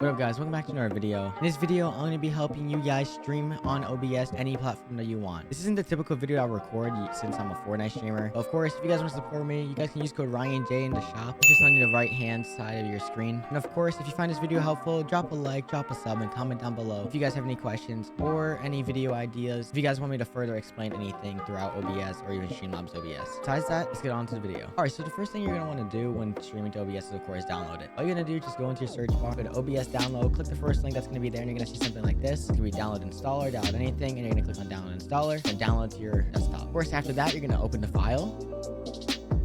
What up guys, welcome back to another video. In this video, I'm going to be helping you guys stream on OBS any platform that you want. This isn't the typical video I'll record since I'm a Fortnite streamer. Of course, if you guys want to support me, you guys can use code RyanJ in the shop. It's just on the right hand side of your screen. And of course, if you find this video helpful, drop a like, drop a sub, and comment down below if you guys have any questions or any video ideas. If you guys want me to further explain anything throughout OBS or even Streamlabs OBS. Besides that, let's get on to the video. Alright, so the first thing you're going to want to do when streaming to OBS is of course download it. All you're going to do is just go into your search bar, go to OBS download, click the first link that's going to be there, and you're going to see something like this. It's going to be download installer, download anything, and you're going to click on download installer and download to your desktop. Of course, after that, you're going to open the file.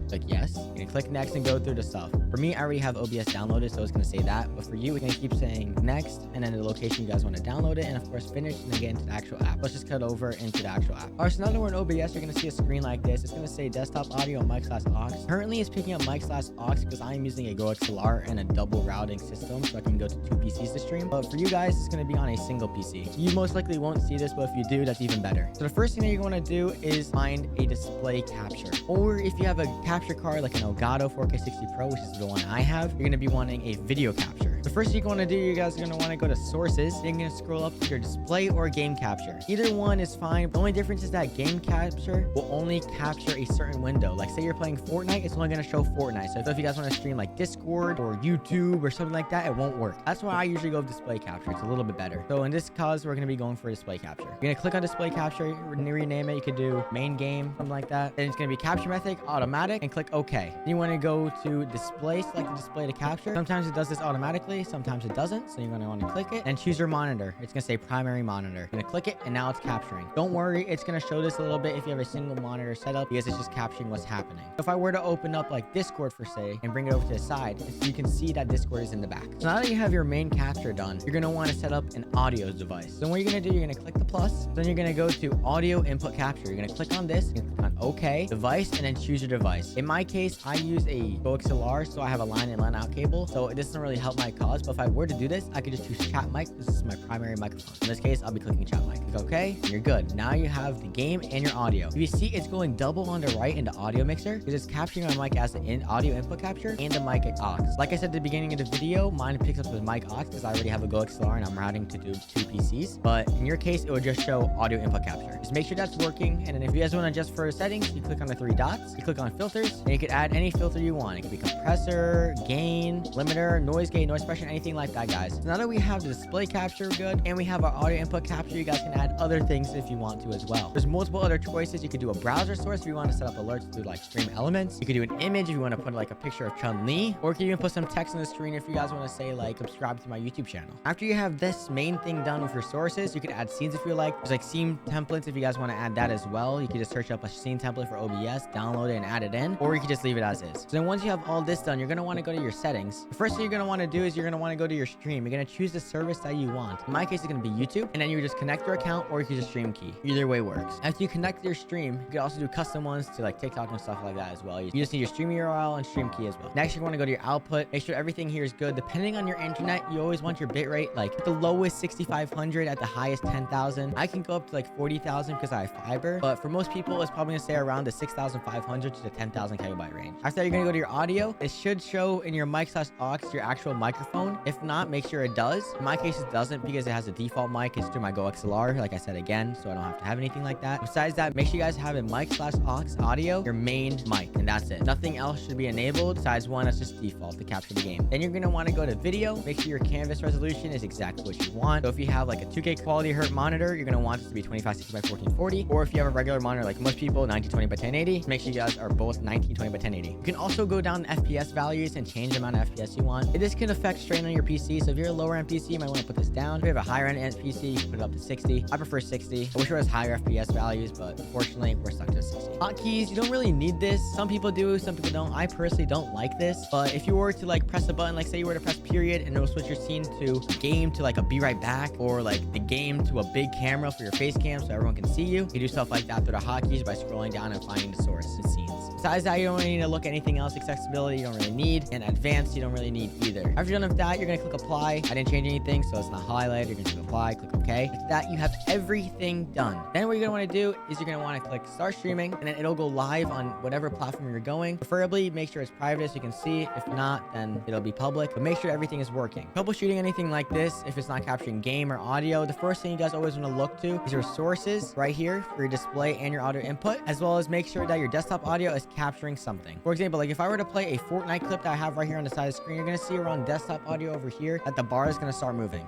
Click yes. You're going to click next and go through the stuff. For me, I already have OBS downloaded, so it's going to say that. But for you, we're going to keep saying next, and then the location you guys want to download it, and of course finish, and then get into the actual app. Let's just cut over into the actual app. Alright, so now that we're in OBS, you're going to see a screen like this. It's going to say desktop audio mic/aux. Currently, it's picking up mic/aux because I'm using a GoXLR and a double routing system, so I can go to two PCs to stream. But for you guys, it's going to be on a single PC. You most likely won't see this, but if you do, that's even better. So the first thing that you're going to do is find a display capture. Or if you have a capture card like an Elgato 4K60 Pro, which is the one I have, you're going to be wanting a video capture. The first thing you're going to do, you guys are going to want to go to sources. You're going to scroll up to your display or game capture. Either one is fine. The only difference is that game capture will only capture a certain window. Like say you're playing Fortnite, it's only going to show Fortnite. So if you guys want to stream like Discord or YouTube or something like that, it won't work. That's why I usually go with display capture. It's a little bit better. So in this cause, we're going to be going for display capture. You're going to click on display capture, rename it. You could do main game, something like that. Then it's going to be capture method, automatic, and click OK. Then you want to go to display, select the display to capture. Sometimes it does this automatically, sometimes it doesn't. So you're going to want to click it and choose your monitor. It's going to say primary monitor. You're going to click it and now it's capturing. Don't worry, it's going to show this a little bit if you have a single monitor setup because it's just capturing what's happening. If I were to open up like Discord for say and bring it over to the side, you can see that Discord is in the back. So now that you have your main capture done, you're going to want to set up an audio device. So what you're going to do, you're going to click the plus, then you're going to go to audio input capture. You're going to click on this, you're going to click on OK, device, and then choose your device. In my case, I use a GoXLR, so I have a line in line out cable, so it doesn't really help my cause. But if I were to do this, I could just choose chat mic. This is my primary microphone. In this case, I'll be clicking chat mic. Click OK, and you're good. Now you have the game and your audio. If you see, it's going double on the right in the audio mixer because it's capturing my mic as the audio input capture and the mic aux. Like I said at the beginning of the video, mine picks up the mic aux because I already have a GoXLR and I'm routing to do two PCs. But in your case, it would just show audio input capture. Just make sure that's working. And then if you guys want to adjust for settings, you click on the three dots, you click on filters, and you can add any filter you want. It could be compressor, gain, limiter, noise gate, noise suppression, anything like that, guys. So now that we have the display capture good and we have our audio input capture, you guys can add other things if you want to as well. There's multiple other choices. You could do a browser source if you want to set up alerts to like stream elements. You could do an image if you want to put like a picture of Chun-Li, or you can even put some text on the screen if you guys want to say like subscribe to my YouTube channel. After you have this main thing done with your sources, you could add scenes if you like. There's like scene templates if you guys want to add that as well. You could just search up a scene template for OBS, download it, and add it in, or you could just leave it as is. So then once you have all this done, you're going to want to go to your settings. The first thing you're going to want to do is you're going to want to go to your stream. You're going to choose the service that you want. In my case, it's going to be YouTube, and then you just connect your account, or you can just stream key. Either way works. After you connect your stream, you can also do custom ones to like TikTok and stuff like that as well. You just need your stream URL and stream key as well. Next, you want to go to your output. Make sure everything here is good. Depending on your internet, you always want your bitrate like at the lowest 6,500, at the highest 10,000. I can go up to like 40,000 because I have fiber, but for most people, it's probably going to stay around the 6,500 to the 10,000 kilobyte range. After that, you're going to go to your audio. It should show in your mic/aux your actual microphone. If not, make sure it does. In my case, it doesn't because it has a default mic. It's through my GoXLR, like I said again, so I don't have to have anything like that. Besides that, make sure you guys have a mic/aux audio, your main mic, and that's it. Nothing else should be enabled besides one that's just default to capture the game. Then you're going to want to go to video. Make sure your canvas resolution is exactly what you want. So if you have like a 2K quality hertz monitor, you're going to want it to be 2560 by 1440. Or if you have a regular monitor like most people, 1920 by 1080, make sure you guys are both 1920 by 1080. You can also go down FPS values and change the amount of FPS you want. This can affect strain on your PC. So if you're a lower end PC, you might want to put this down. If you have a higher end PC, you can put it up to 60. I prefer 60. I wish it was higher FPS values, but unfortunately, we're stuck to 60. Hotkeys, you don't really need this. Some people do, some people don't. I personally don't like this, but if you were to like press a button, like say you were to press period and it'll switch your scene to game to like a be right back, or like the game to a big camera for your face cam so everyone can see you. You can do stuff like that through the hotkeys by scrolling down and finding the source and scenes. Besides that, you don't really need to look at anything else. Accessibility, you don't really need, and advanced, you don't really need either. After you're done with that, you're gonna click apply. I didn't change anything, so it's not highlighted. You're gonna click apply, click OK. After that, you have everything done. Then what you're gonna want to do is you're gonna want to click start streaming, and then it'll go live on whatever platform you're going. Preferably make sure it's private so you can see. If not, then it'll be public, but make sure everything is working. Troubleshooting anything like this, if it's not capturing game or audio, the first thing you guys always want to look to is your sources right here for your display and your audio input, as well as make sure that your desktop audio is capturing something. For example, like if I were to play a Fortnite clip that I have right here on the side of the screen, you're gonna see around desktop audio over here that the bar is gonna start moving.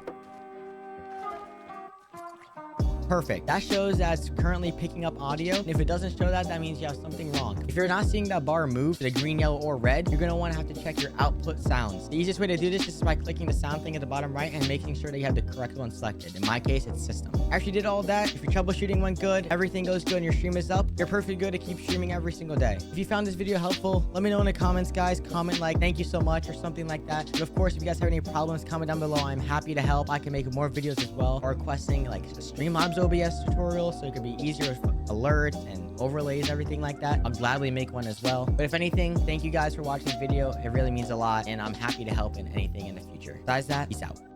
Perfect. That shows that it's currently picking up audio. And if it doesn't show that, that means you have something wrong. If you're not seeing that bar move to the green, yellow, or red, you're going to want to have to check your output sounds. The easiest way to do this is by clicking the sound thing at the bottom right and making sure that you have the correct one selected. In my case, it's system. After you did all that, if your troubleshooting went good, everything goes good, and your stream is up, you're perfectly good to keep streaming every single day. If you found this video helpful, let me know in the comments, guys. Comment like, thank you so much, or something like that. But of course, if you guys have any problems, comment down below. I'm happy to help. I can make more videos as well, or requesting like a Streamlabs OBS tutorial, so it could be easier with alerts and overlays, everything like that. I'll gladly make one as well. But if anything, thank you guys for watching this video. It really means a lot, and I'm happy to help in anything in the future. Besides that, peace out.